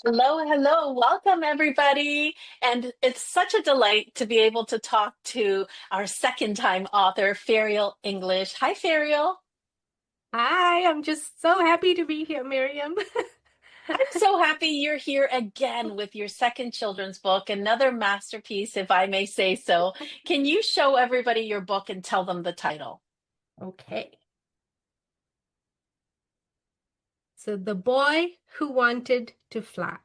Hello, hello. Welcome, everybody. And it's such a delight to be able to talk to our second time author, Farial English. Hi, Farial. Hi, I'm just so happy to be here, Miriam. I'm so happy you're here again with your second children's book, another masterpiece, if I may say so. Can you show everybody your book and tell them the title? Okay. So, The Boy Who Wanted to Fly.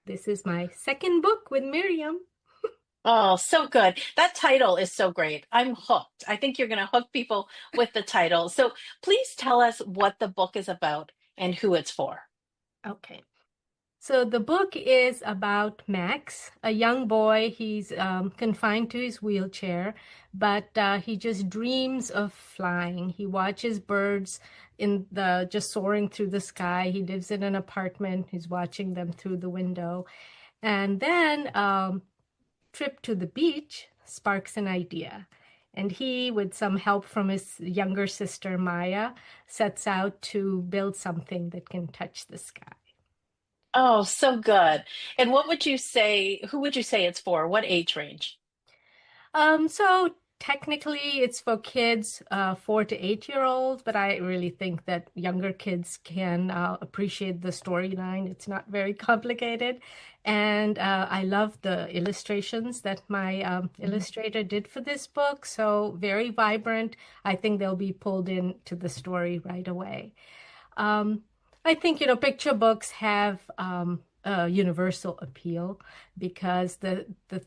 This is my second book with Miriam. Oh, so good. That title is so great. I'm hooked. I think you're going to hook people with the title. So please tell us what the book is about and who it's for. Okay. So, the book is about Max, a young boy. He's confined to his wheelchair, but he just dreams of flying. He watches birds just soaring through the sky. He lives in an apartment. He's watching them through the window. And then trip to the beach sparks an idea. And he, with some help from his younger sister Maya, sets out to build something that can touch the sky. Oh, so good. And what would you say, who would you say it's for? What age range? So technically it's for kids 4 to 8 year olds, but I really think that younger kids can appreciate the storyline. It's not very complicated. And I love the illustrations that my illustrator did for this book. So very vibrant. I think they'll be pulled into the story right away. Um, I think, picture books have a universal appeal because the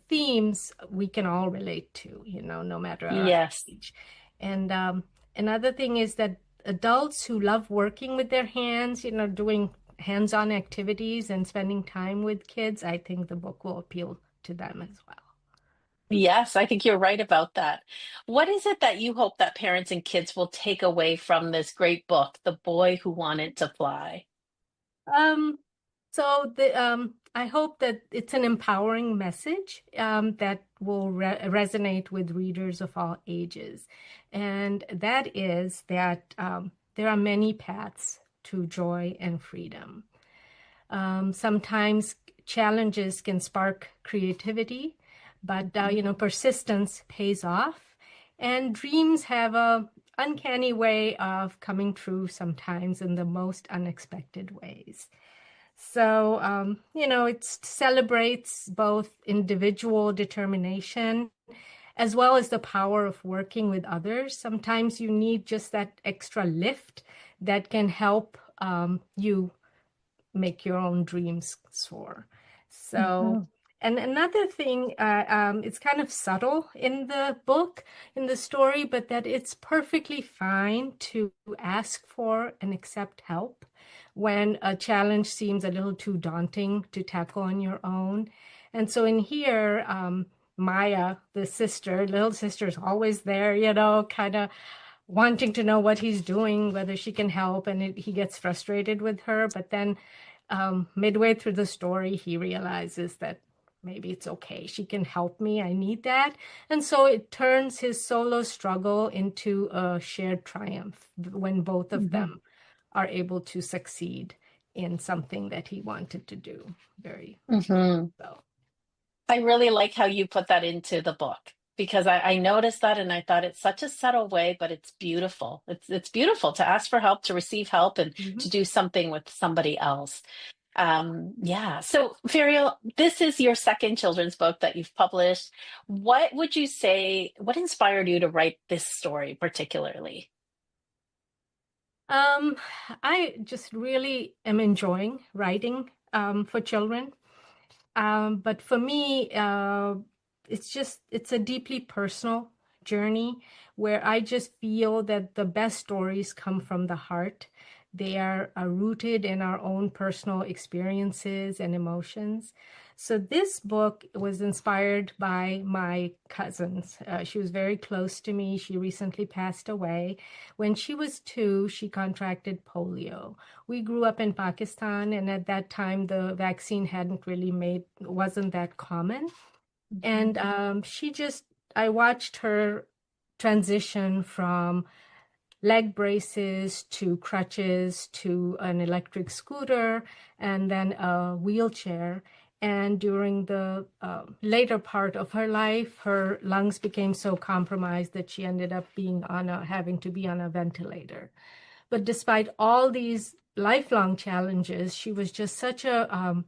themes we can all relate to, no matter our Yes. age. And another thing is that adults who love working with their hands, doing hands-on activities and spending time with kids, I think the book will appeal to them as well. Yes, I think you're right about that. What is it that you hope that parents and kids will take away from this great book, The Boy Who Wanted to Fly? Um, so I hope that it's an empowering message that will resonate with readers of all ages, and that is that there are many paths to joy and freedom. Sometimes challenges can spark creativity, but Mhm. persistence pays off, and dreams have a uncanny way of coming true sometimes in the most unexpected ways. So, it celebrates both individual determination as well as the power of working with others. Sometimes you need just that extra lift that can help you make your own dreams soar. So, Mhm. and another thing, it's kind of subtle in the book, in the story, but that it's perfectly fine to ask for and accept help when a challenge seems a little too daunting to tackle on your own. And so in here, Maya, the sister, little sister, is always there, kind of wanting to know what he's doing, whether she can help, and he gets frustrated with her. But then midway through the story, he realizes that maybe it's okay. She can help me. I need that. And so it turns his solo struggle into a shared triumph when both of Mhm. them are able to succeed in something that he wanted to do very Mhm. well. I really like how you put that into the book because I noticed that and I thought it's such a subtle way, but it's beautiful. It's beautiful to ask for help, to receive help, and Mhm. to do something with somebody else. Yeah. So, Furiel, this is your second children's book that you've published. What would you say, what inspired you to write this story particularly? Um, I just really am enjoying writing for children. But for me, it's a deeply personal journey where I just feel that the best stories come from the heart. They are rooted in our own personal experiences and emotions. So this book was inspired by my cousins. She was very close to me. She recently passed away. When she was 2, she contracted polio. We grew up in Pakistan, and at that time, the vaccine wasn't that common. And I watched her transition from leg braces to crutches to an electric scooter and then a wheelchair. And during the later part of her life, her lungs became so compromised that she ended up being on having to be on a ventilator. But despite all these lifelong challenges, she was just such a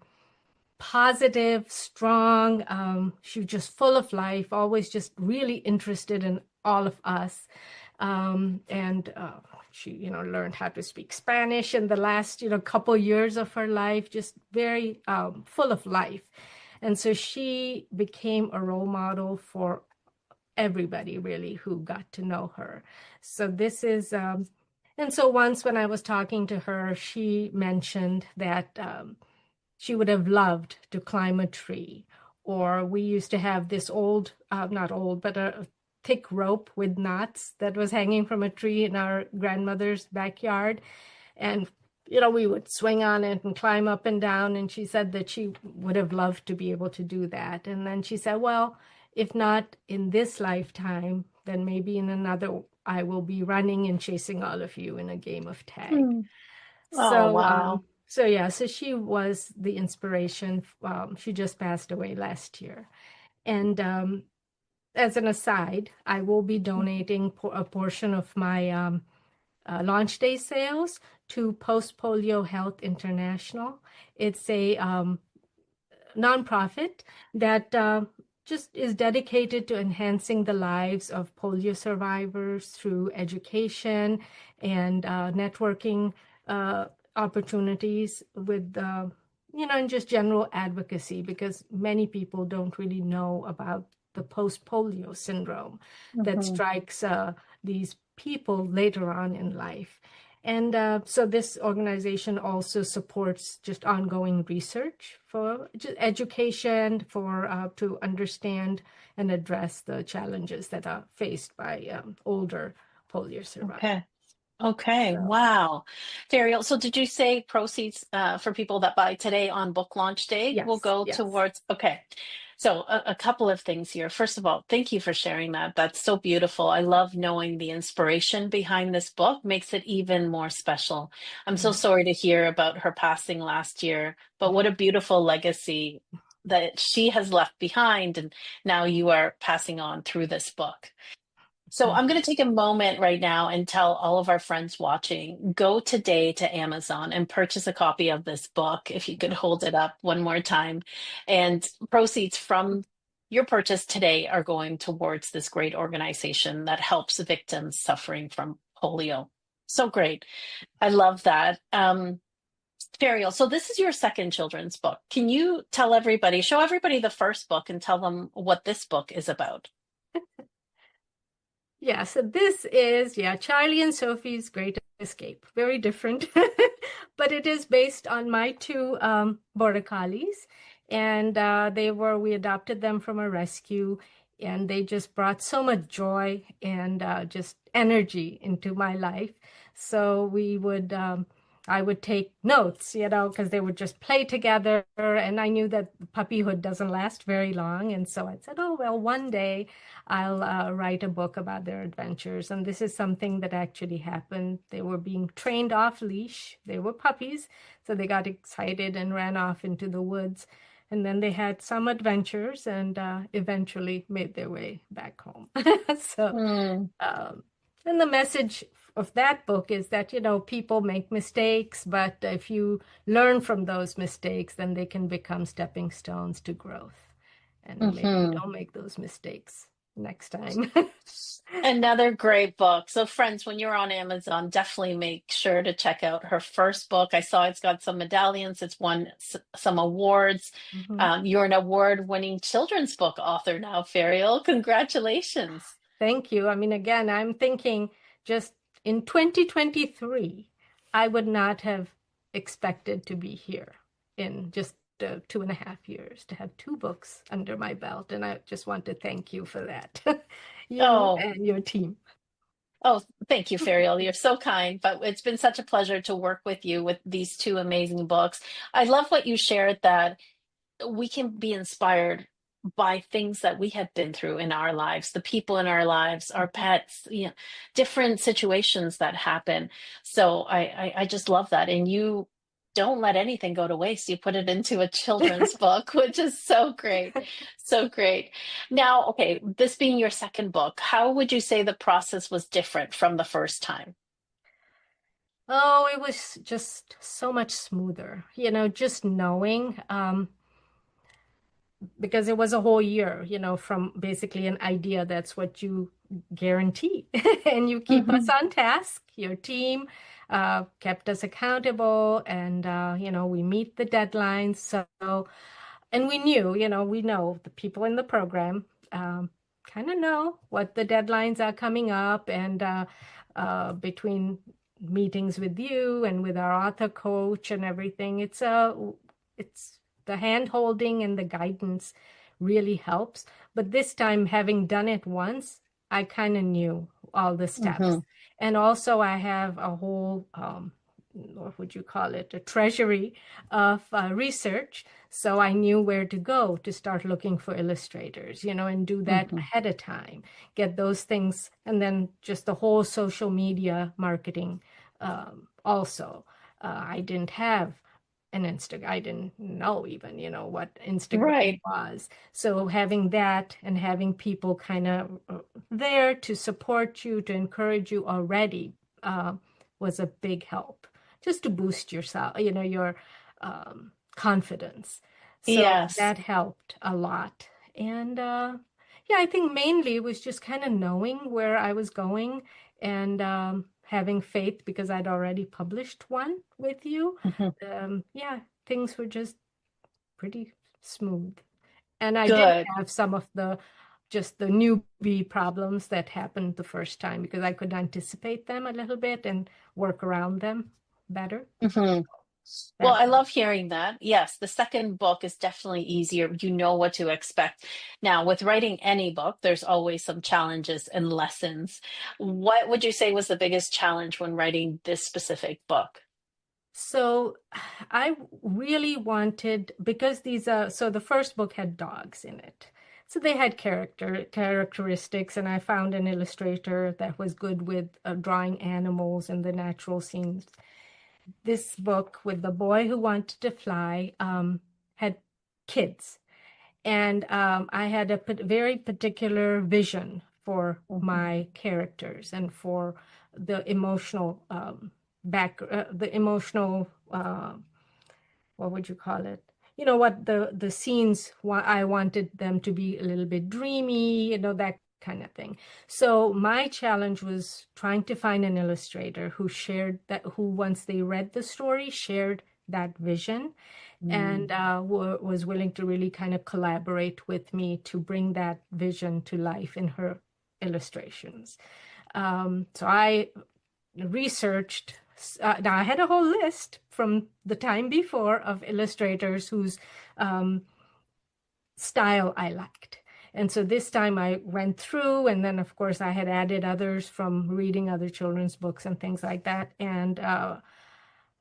positive, strong. She was just full of life, always just really interested in all of us. And she, learned how to speak Spanish in the last, couple years of her life, just very full of life. And so she became a role model for everybody really who got to know her. So this is, and so once when I was talking to her, she mentioned that she would have loved to climb a tree. Or we used to have this old, not old, but a thick rope with knots that was hanging from a tree in our grandmother's backyard. And, we would swing on it and climb up and down. And she said that she would have loved to be able to do that. And then she said, well, if not in this lifetime, then maybe in another, I will be running and chasing all of you in a game of tag. Hmm. Oh, So, wow. so yeah, so she was the inspiration. She just passed away last year. And as an aside, I will be donating a portion of my launch day sales to Post Polio Health International. It's a nonprofit that just is dedicated to enhancing the lives of polio survivors through education and networking opportunities with, and just general advocacy because many people don't really know about the post polio syndrome that Hmm. strikes these people later on in life. And so this organization also supports just ongoing research for just education, for to understand and address the challenges that are faced by older polio survivors. Okay. Okay, So wow. Fariel, so did you say proceeds for people that buy today on book launch day will yes, go yes. towards? Okay, so a couple of things here. First of all, thank you for sharing that. That's so beautiful. I love knowing the inspiration behind this book, makes it even more special. I'm so Mm. sorry to hear about her passing last year, but what a beautiful legacy that she has left behind, and now you are passing on through this book. So I'm Thank going you. to take a moment right now and tell all of our friends watching, go today to Amazon and purchase a copy of this book. If you could hold it up one more time. And proceeds from your purchase today are going towards this great organization that helps victims suffering from polio. So great. I love that. Fariel, so this is your second children's book. Can you tell everybody, show everybody the first book and tell them what this book is about? Yeah, so this is, yeah, Charlie and Sophie's Great Escape. Very different, but it is based on my two border collies. And we adopted them from a rescue, and they just brought so much joy and just energy into my life. So I would take notes, because they would just play together. And I knew that puppyhood doesn't last very long. And so I said, oh, well, one day I'll write a book about their adventures. And this is something that actually happened. They were being trained off leash. They were puppies. So they got excited and ran off into the woods. And then they had some adventures and eventually made their way back home. So, Mm, um, and the message of that book is that, people make mistakes, but if you learn from those mistakes, then they can become stepping stones to growth. And maybe you mhm. don't make those mistakes next time. Another great book. So, friends, when you're on Amazon, definitely make sure to check out her first book. I saw it's got some medallions, it's won some awards. Mhm. You're an award-winning children's book author now, Fariel. Congratulations. Thank you. I mean, again, I'm thinking just in 2023, I would not have expected to be here in just 2.5 years to have two books under my belt. And I just want to thank you for that, you Oh, and your team. oh, thank you, Fariel. You're so kind, but it's been such a pleasure to work with you with these two amazing books. I love what you shared that we can be inspired by things that we have been through in our lives, the people in our lives, our pets, different situations that happen. So I just love that. And you don't let anything go to waste. You put it into a children's book, which is so great. So great. Now, okay, this being your second book, how would you say the process was different from the first time? Oh, it was just so much smoother, just knowing. Because it was a whole year, from basically an idea. That's what you guarantee. And you keep us Hmm. on task. Your team kept us accountable, and, we meet the deadlines. So, and we knew, we know the people in the program kind of know what the deadlines are coming up. And between meetings with you and with our author coach and everything, it's the hand holding and the guidance really helps. But this time, having done it once, I kind of knew all the steps. Hmm. And also, I have a whole, what would you call it, a treasury of research. So I knew where to go to start looking for illustrators, and do that Hmm. ahead of time, get those things, and then just the whole social media marketing also. I didn't have an Insta. I didn't know even, what Instagram Right. was. So having that and having people kind of there to support you, to encourage you already, uh, was a big help, just to boost yourself, your confidence. So Yes. that helped a lot. And yeah, I think mainly it was just kind of knowing where I was going, and having faith because I'd already published one with you. Hmm. Yeah, things were just pretty smooth. And I did Good. have some of just the newbie problems that happened the first time because I could anticipate them a little bit and work around them better. Hmm. Well, That I helped. love hearing that. Yes, the second book is definitely easier. You know what to expect. Now, with writing any book, there's always some challenges and lessons. What would you say was the biggest challenge when writing this specific book? So I really wanted, because so the first book had dogs in it. So they had characteristics, and I found an illustrator that was good with drawing animals and the natural scenes. This book with the boy who wanted to fly had kids, and I had a very particular vision for Hmm. my characters and for the emotional the emotional what would you call it? What the scenes, I wanted them to be a little bit dreamy, that kind of thing. So my challenge was trying to find an illustrator who once they read the story, shared that vision, and was willing to really kind of collaborate with me to bring that vision to life in her illustrations. So I researched. Now I had a whole list from the time before of illustrators whose um, style I liked. And so this time I went through, and then of course I had added others from reading other children's books and things like that. And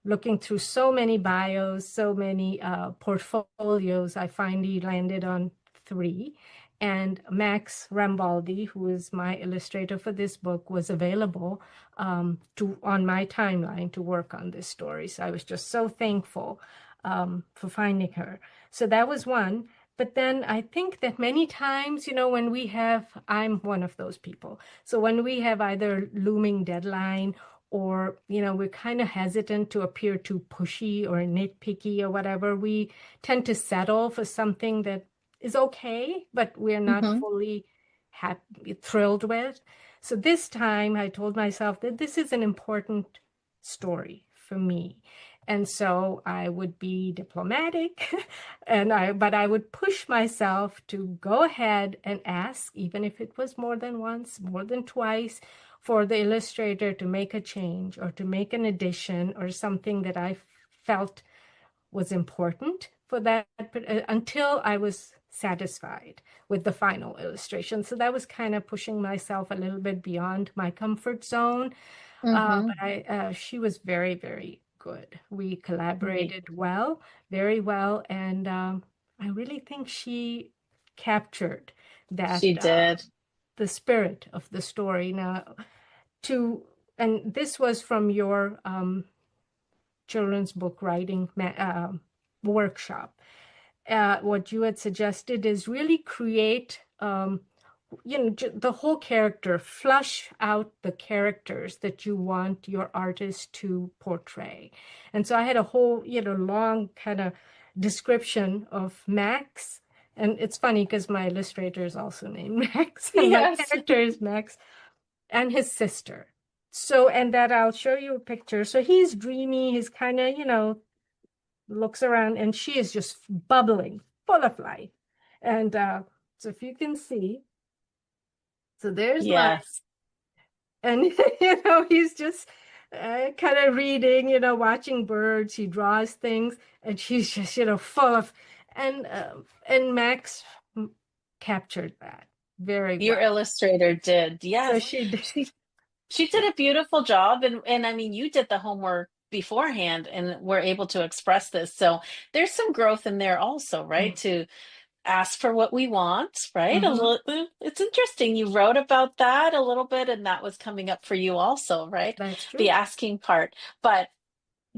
looking through so many bios, so many portfolios, I finally landed on three. And Max Rambaldi, who is my illustrator for this book, was available to on my timeline to work on this story. So I was just so thankful for finding her. So that was one. But then I think that many times, when I'm one of those people. So when we have either looming deadline, or we're kind of hesitant to appear too pushy or nitpicky or whatever, we tend to settle for something that is okay, but we're not Hmm. fully happy, thrilled with. So this time I told myself that this is an important story for me, and so I would be diplomatic but I would push myself to go ahead and ask, even if it was more than once, more than twice, for the illustrator to make a change or to make an addition or something that I felt was important for that until I was satisfied with the final illustration. So that was kind of pushing myself a little bit beyond my comfort zone. Hmm. But she was very, very good. We Great. collaborated well, very well, and I really think she captured that She did. the spirit of the story. Now, to and this was from your children's book writing workshop. What you had suggested is really create the whole character, flush out the characters that you want your artist to portray. And so I had a whole, long kind of description of Max. And it's funny because my illustrator is also named Max, and my Yes. character is Max and his sister. So, and that I'll show you a picture. So he's dreamy, he's kind of, looks around, and she is just bubbling, full of life. And so if you can see, so there's Mike, Yes. and he's just kind of reading, watching birds. He draws things, and she's just, full of, and Max captured that very Your well. illustrator did. So Yes. she did. She did a beautiful job, and I mean you did the homework beforehand and were able to express this. So there's some growth in there also, right? To ask for what we want, right? A Mm-hmm. little, it's interesting. You wrote about that a little bit, and that was coming up for you also, right? That's The true. asking part. But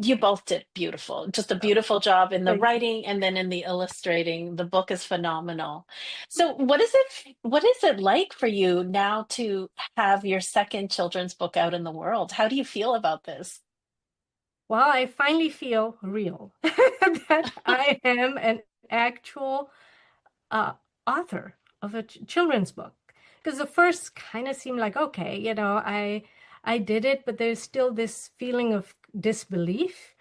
you both did beautiful, just a Oh, beautiful job in the thank you. writing and then in the illustrating. The book is phenomenal. So what is it like for you now to have your second children's book out in the world? How do you feel about this? Well, I finally feel real that I am an actual uh, author of a children's book. Because the first kind of seemed like, okay, I did it, but there's still this feeling of disbelief.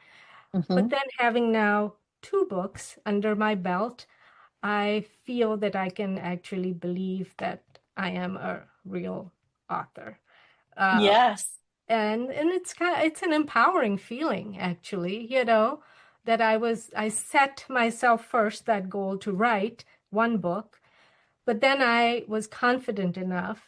But Hmm. then having now two books under my belt, I feel that I can actually believe that I am a real author. Uh, Yes. and it's an empowering feeling, actually, that I set myself first that goal to write one book, but then I was confident enough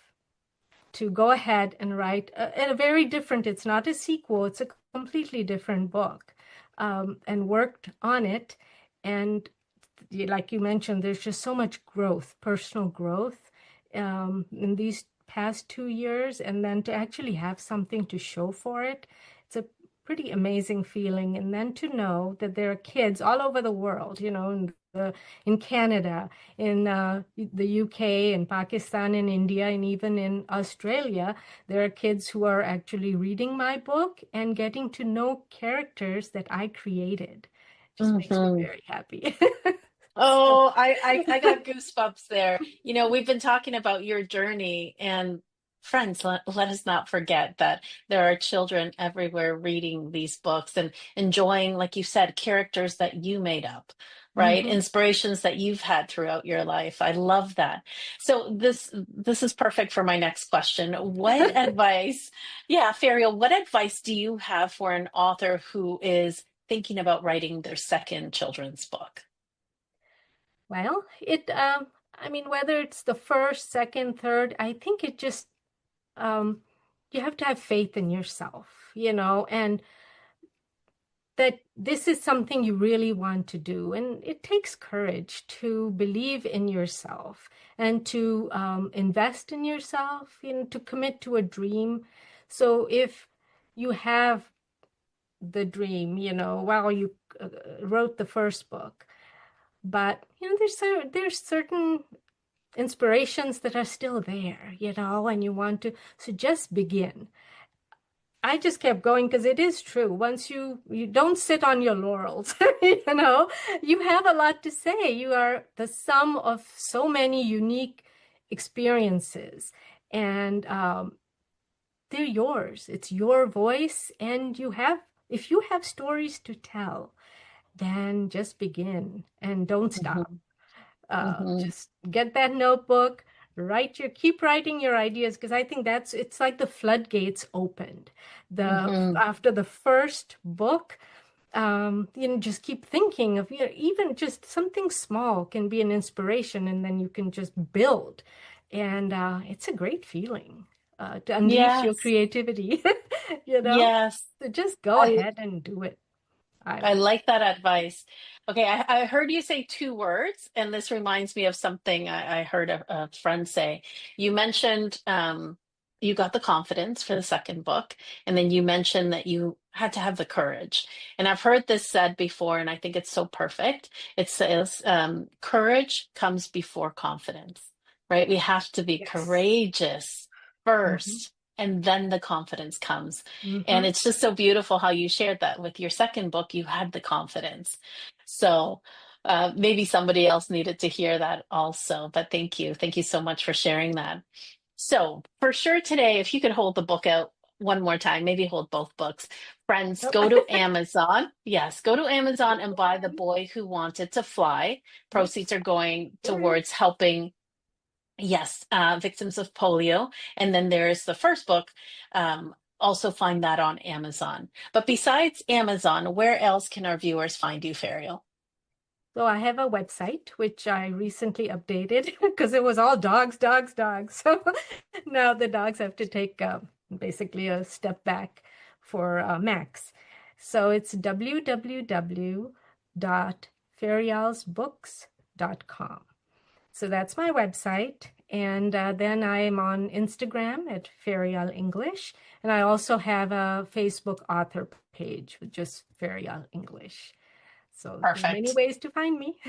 to go ahead and write a very different, it's not a sequel, it's a completely different book, and worked on it. And like you mentioned, there's just so much growth, personal growth, in these past 2 years. And then to actually have something to show for it, it's a pretty amazing feeling. And then to know that there are kids all over the world, in Canada, in the UK, in Pakistan, in India, and even in Australia, there are kids who are actually reading my book and getting to know characters that I created. Just makes me Hmm. very happy. So, Oh, I got goosebumps there. You know, we've been talking about your journey, and friends, let us not forget that there are children everywhere reading these books and enjoying, like you said, characters that you made up, right? mhm. Inspirations that you've had throughout your life. I love that. So this is perfect for my next question. What advice, yeah, Fariel, what advice do you have for an author who is thinking about writing their second children's book? Well, I mean, whether it's the first, second, third, I think it just, um, you have to have faith in yourself, and that this is something you really want to do. And it takes courage to believe in yourself and to invest in yourself, to commit to a dream. So if you have the dream, while you wrote the first book, but there's certain inspirations that are still there, and you want to, so just begin. I just kept going because it is true. Once you don't sit on your laurels, you have a lot to say. You are the sum of so many unique experiences, and they're yours. It's your voice, and if you have stories to tell, then just begin and don't stop. Hmm. Hmm. Just get that notebook, keep writing your ideas, because I think it's like the floodgates opened. Hmm. After the first book, just keep thinking of, even just something small can be an inspiration, and then you can just build. And it's a great feeling to unleash your Yes. creativity, you know? Yes. So just go I ahead and do it. I I would. like that advice. Okay, I heard you say two words, and this reminds me of something I heard a friend say. You mentioned you got the confidence for the second book, and then you mentioned that you had to have the courage. And I've heard this said before, and I think it's so perfect. It says, courage comes before confidence, right? We have to be Yes. courageous Hmm. first, and then the confidence comes. And Hmm. it's just so beautiful how you shared that with your second book, you had the confidence. So maybe somebody else needed to hear that also. But thank you. Thank you so much for sharing that. So for sure today, if you could hold the book out one more time, maybe hold both books. Friends, Oh. go to Amazon. Yes, go to Amazon and buy The Boy Who Wanted to Fly. Proceeds Oops. are going Sorry. towards helping, yes, victims of polio. And then there's the first book. Also find that on Amazon. But besides Amazon, where else can our viewers find you, Fariel? So I have a website which I recently updated because it was all dogs, dogs, dogs. So now the dogs have to take basically a step back for Max. So it's www.ferialsbooks.com. So that's my website. And then I'm on Instagram at Farial English. And I also have a Facebook author page with just Farial English. So there are many Perfect. ways to find me.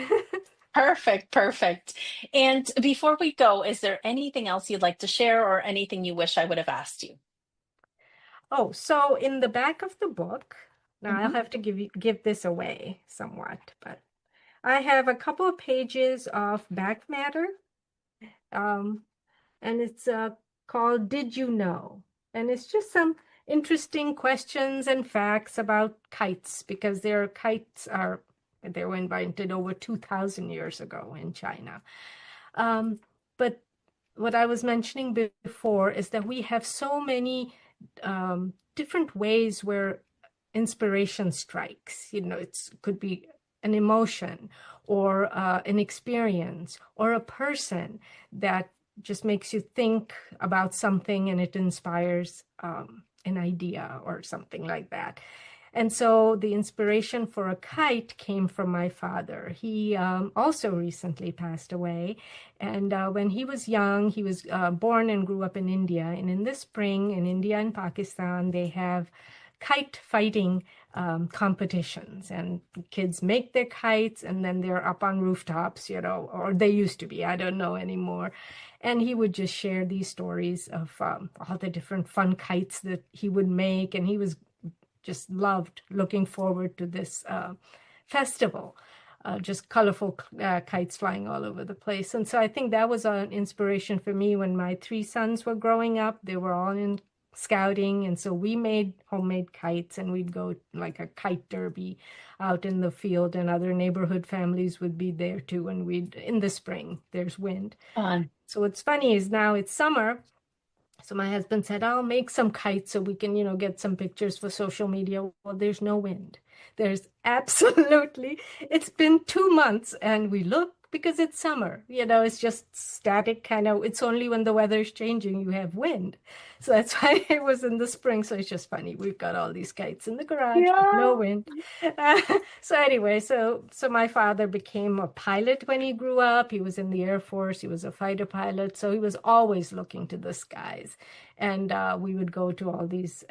Perfect. Perfect. And before we go, is there anything else you'd like to share or anything you wish I would have asked you? Oh, so in the back of the book, now I'll Mhm. have to give this away somewhat, but I have a couple of pages of back matter. Um, and it's called Did You Know? And it's just some interesting questions and facts about kites because their kites are they were invented over 2,000 years ago in China. Um, but what I was mentioning before is that we have so many different ways where inspiration strikes. It could be an emotion or an experience or a person that just makes you think about something and it inspires an idea or something like that. And so the inspiration for a kite came from my father. He also recently passed away. And when he was young, he was born and grew up in India. And in the spring, in India and Pakistan, they have kite fighting competitions. And kids make their kites and then they're up on rooftops, or they used to be. I don't know anymore. And he would just share these stories of all the different fun kites that he would make. And he was just loved looking forward to this festival. Just colorful kites flying all over the place. And so I think that was an inspiration for me when my three sons were growing up. They were all in scouting. And so we made homemade kites and we'd go like a kite derby out in the field, and other neighborhood families would be there too. And in the spring, there's wind. Fun. So what's funny is now it's summer, so my husband said, I'll make some kites so we can, get some pictures for social media. Well, there's no wind. There's absolutely, it's been 2 months and we look because it's summer. It's just static kind of, it's only when the weather's changing you have wind. So that's why it was in the spring. So it's just funny. We've got all these kites in the garage, but no Yeah. wind. So anyway, so my father became a pilot when he grew up. He was in the Air Force. He was a fighter pilot. So he was always looking to the skies. And we would go to all these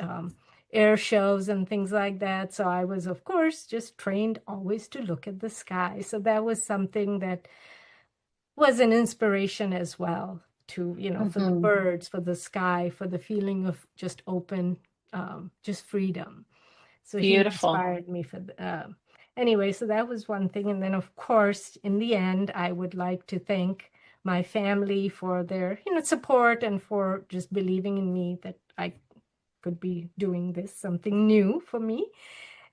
air shows and things like that. So I was, of course, just trained always to look at the sky. So that was something that was an inspiration as well to, for the Mhm. birds, for the sky, for the feeling of just open, just freedom. So he Beautiful. inspired me anyway, so that was one thing. And then, of course, in the end, I would like to thank my family for their, support and for just believing in me that I could be doing this, something new for me.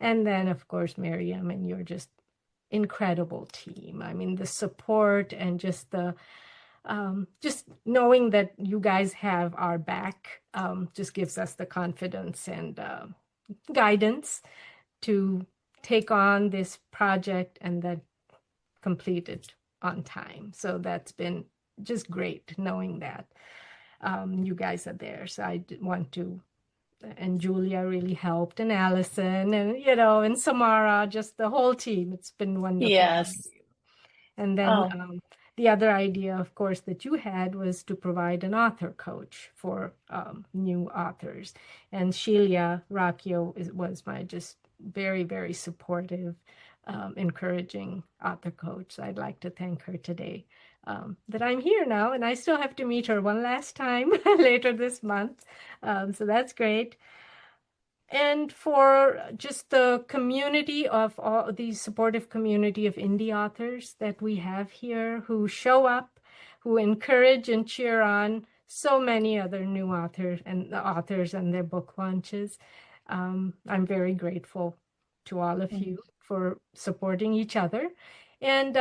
And then, of course, Miriam and your just incredible team. I mean, the support and just knowing that you guys have our back just gives us the confidence and guidance to take on this project and then complete it on time. So that's been just great knowing that you guys are there. So want to and Julia really helped, and Allison, and and Samara, just the whole team. It's been wonderful having Yes. you. And then Oh. the other idea, of course, that you had was to provide an author coach for new authors. And Sheila Rakio was my just very, very supportive, encouraging author coach. So I'd like to thank her today that I'm here now, and I still have to meet her one last time later this month. So that's great. And for just the community of all these supportive community of indie authors that we have here who show up, who encourage and cheer on so many other new authors and the authors and their book launches. I'm very grateful to all of Mm. you for supporting each other. And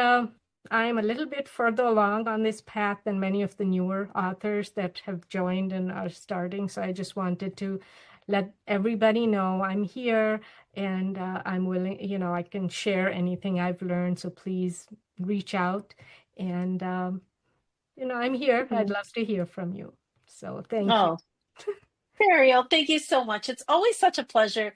I'm a little bit further along on this path than many of the newer authors that have joined and are starting. So I just wanted to let everybody know I'm here and I'm willing, I can share anything I've learned. So please reach out. And, I'm here. I'd Mm. love to hear from you. So thank you. Oh, Ariel, thank you so much. It's always such a pleasure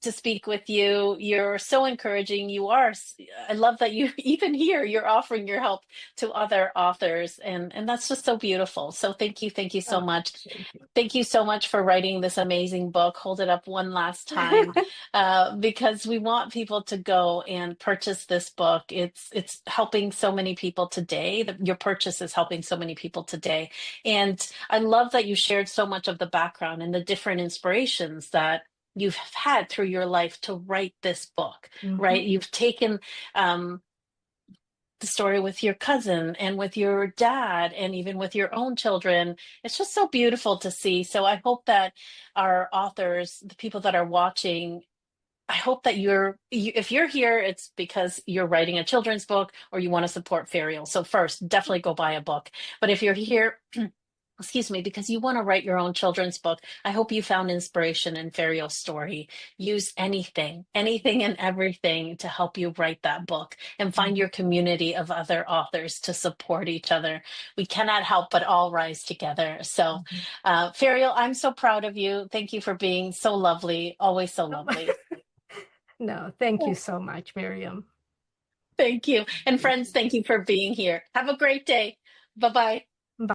to speak with you. You're so encouraging. I love that you even here you're offering your help to other authors, and that's just so beautiful. So thank you so Oh, much. thank you. Thank you so much for writing this amazing book. Hold it up one last time, because we want people to go and purchase this book. It's helping so many people today. Your purchase is helping so many people today, and I love that you shared so much of the background and the different inspirations that you've had through your life to write this book. Right? Hmm. You've taken um, the story with your cousin and with your dad and even with your own children. It's just so beautiful to see. So I hope that our authors, the people that are watching, I hope that if you're here, it's because you're writing a children's book or you want to support Farial. So first, definitely go buy a book. But if you're here, excuse me, because you want to write your own children's book, I hope you found inspiration in Farial's story. Use anything and everything to help you write that book and find your community of other authors to support each other. We cannot help but all rise together. So, Mhm. Farial, I'm so proud of you. Thank you for being so lovely, always so lovely. No, thank you so much, Miriam. Thank you. And Thank friends, you. thank you for being here. Have a great day. Bye bye.